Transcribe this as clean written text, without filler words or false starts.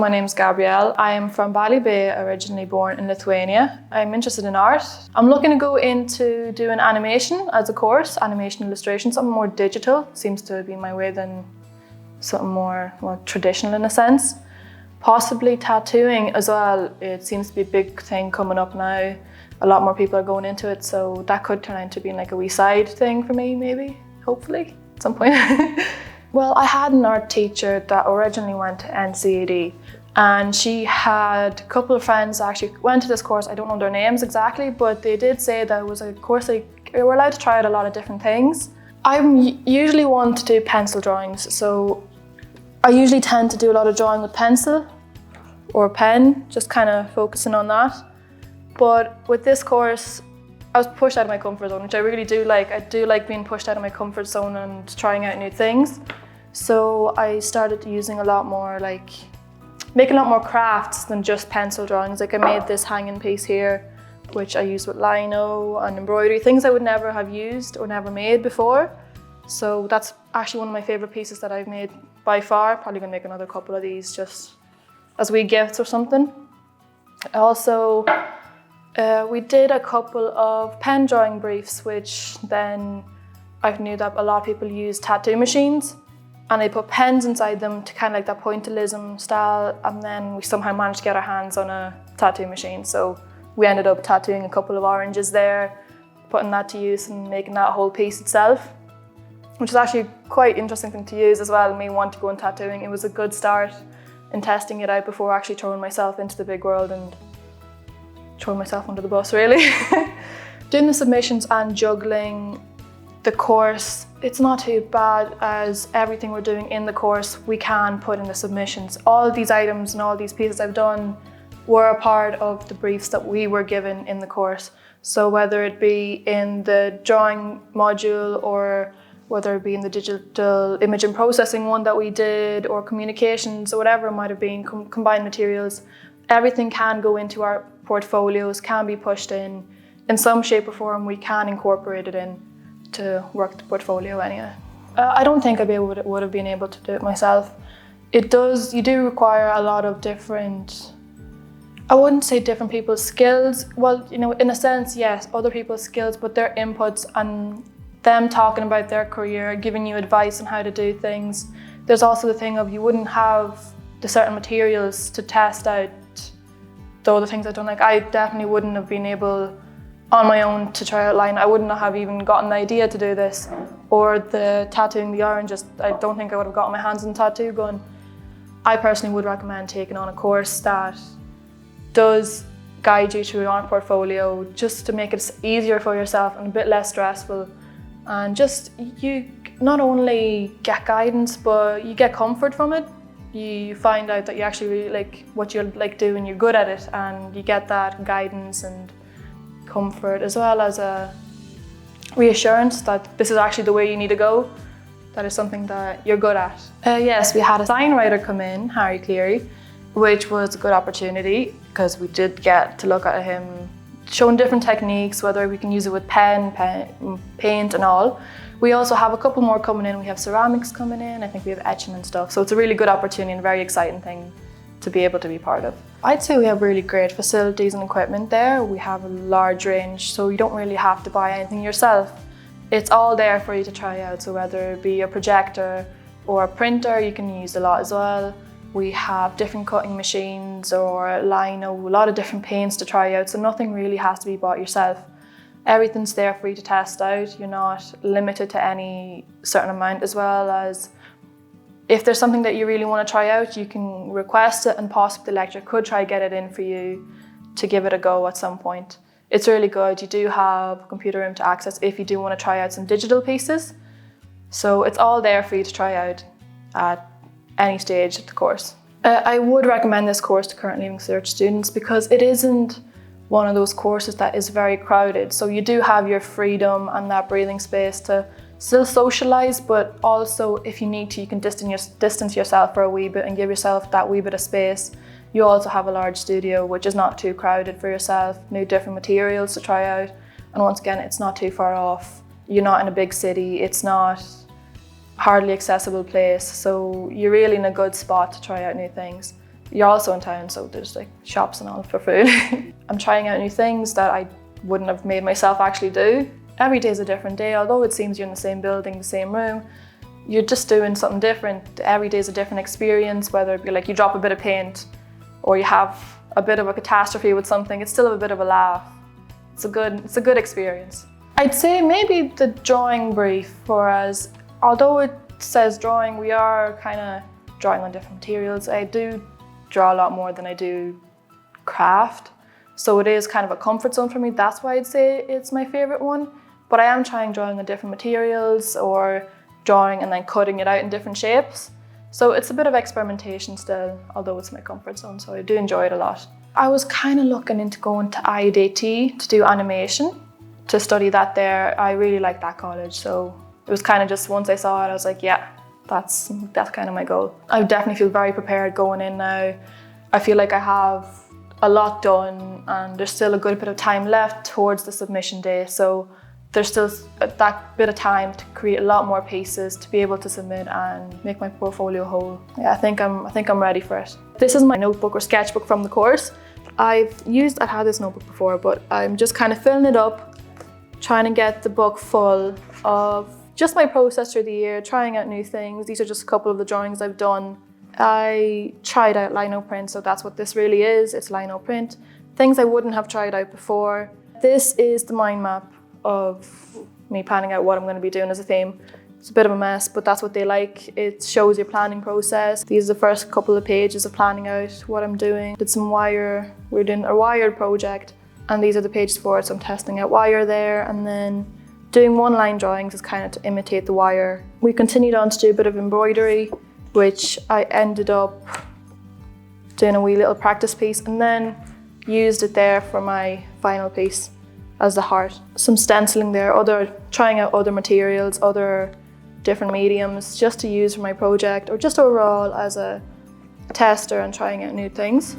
my name's Gabriel. I am from Ballybay, originally born in Lithuania. I'm interested in art. I'm looking to go into doing animation as a course, animation illustration, something more digital. Seems to be my way than something more traditional in a sense. Possibly tattooing as well. It seems to be a big thing coming up now. A lot more people are going into it, so that could turn into being like a wee side thing for me, maybe, hopefully, at some point. Well, I had an art teacher that originally went to NCAD, and she had a couple of friends that actually went to this course. I don't know their names exactly, but they did say that it was a course they were allowed to try out a lot of different things. I'm usually one to do pencil drawings, so I usually tend to do a lot of drawing with pencil or pen, just kind of focusing on that. But with this course, I was pushed out of my comfort zone, which I really do like. I do like being pushed out of my comfort zone and trying out new things. So I started using a lot more, making a lot more crafts than just pencil drawings. Like I made this hanging piece here, which I used with lino and embroidery, things I would never have used or never made before. So that's actually one of my favorite pieces that I've made by far. Probably gonna make another couple of these just as wee gifts or something. Also, we did a couple of pen drawing briefs, which then I knew that a lot of people use tattoo machines, and they put pens inside them to kind of like that pointillism style, and then we somehow managed to get our hands on a tattoo machine. So we ended up tattooing a couple of oranges there, putting that to use and making that whole piece itself, which is actually quite interesting thing to use as well. Me want to go in tattooing. It was a good start in testing it out before actually throwing myself into the big world and throwing myself under the bus, really. Doing the submissions and juggling the course, it's not too bad, as everything we're doing in the course we can put in the submissions. All these items and all these pieces I've done were a part of the briefs that we were given in the course. So whether it be in the drawing module or whether it be in the digital image and processing one that we did, or communications, or whatever it might have been, combined materials, everything can go into our portfolios, can be pushed in some shape or form. We can incorporate it in to work the portfolio anyway. I don't think I would have been able to do it myself. You do require a lot of different, I wouldn't say different people's skills. Well, in a sense, yes, other people's skills, but their inputs and them talking about their career, giving you advice on how to do things. There's also the thing of you wouldn't have the certain materials to test out the other things I've done. Like I definitely wouldn't have been able on my own to try out line. I wouldn't have even gotten the idea to do this. Or the tattooing the oranges, I don't think I would have gotten my hands on tattoo gun. I personally would recommend taking on a course that does guide you through your art portfolio, just to make it easier for yourself and a bit less stressful. And just, you not only get guidance, but you get comfort from it. You find out that you actually really like what you like doing, you're good at it, and you get that guidance and comfort, as well as a reassurance that this is actually the way you need to go, that is something that you're good at. Yes, we had a sign writer come in, Harry Cleary, which was a good opportunity because we did get to look at him showing different techniques, whether we can use it with pen, paint and all. We also have a couple more coming in. We have ceramics coming in. I think we have etching and stuff. So it's a really good opportunity and a very exciting thing to be able to be part of. I'd say we have really great facilities and equipment there. We have a large range, so you don't really have to buy anything yourself. It's all there for you to try out. So whether it be a projector or a printer, you can use a lot as well. We have different cutting machines or lino, a lot of different paints to try out, so nothing really has to be bought yourself. Everything's there for you to test out. You're not limited to any certain amount, as well as if there's something that you really want to try out, you can request it and possibly the lecturer could try get it in for you to give it a go at some point. It's really good. You do have a computer room to access if you do want to try out some digital pieces. So it's all there for you to try out at any stage of the course. I would recommend this course to current Leaving Cert students because it isn't one of those courses that is very crowded. So you do have your freedom and that breathing space to still socialize, but also if you need to, you can distance yourself for a wee bit and give yourself that wee bit of space. You also have a large studio, which is not too crowded for yourself, new different materials to try out. And once again, it's not too far off. You're not in a big city. It's not hardly accessible place, so you're really in a good spot to try out new things. you're also in town, so there's like shops and all for food. I'm trying out new things that I wouldn't have made myself actually do. Every day is a different day, although it seems you're in the same building, the same room, you're just doing something different. Every day is a different experience, whether it be like you drop a bit of paint or you have a bit of a catastrophe with something, it's still a bit of a laugh. It's a good experience. I'd say maybe the drawing brief, whereas although it says drawing, we are kind of drawing on different materials. I do draw a lot more than I do craft, so it is kind of a comfort zone for me. That's why I'd say it's my favorite one. But I am trying drawing on different materials or drawing and then cutting it out in different shapes. So it's a bit of experimentation still, although it's my comfort zone, so I do enjoy it a lot. I was kind of looking into going to IDT to do animation, to study that there. I really like that college, so it was kind of just once I saw it, I was like, yeah, that's kind of my goal. I definitely feel very prepared going in now. I feel like I have a lot done and there's still a good bit of time left towards the submission day, so there's still that bit of time to create a lot more pieces to be able to submit and make my portfolio whole. Yeah, I think I'm ready for it. This is my notebook or sketchbook from the course. I've had this notebook before, but I'm just kind of filling it up, trying to get the book full of just my process through the year, trying out new things. These are just a couple of the drawings I've done. I tried out lino print, so that's what this really is. It's lino print. Things I wouldn't have tried out before. This is the mind map of me planning out what I'm going to be doing as a theme. It's a bit of a mess, but that's what they like. It shows your planning process. These are the first couple of pages of planning out what I'm doing. Did some wire, we're doing a wired project, and these are the pages for it, so I'm testing out wire there, and then doing one-line drawings is kind of to imitate the wire. We continued on to do a bit of embroidery, which I ended up doing a wee little practice piece, and then used it there for my final piece as the heart. Some stenciling there, trying out other materials, other different mediums, just to use for my project or just overall as a tester and trying out new things.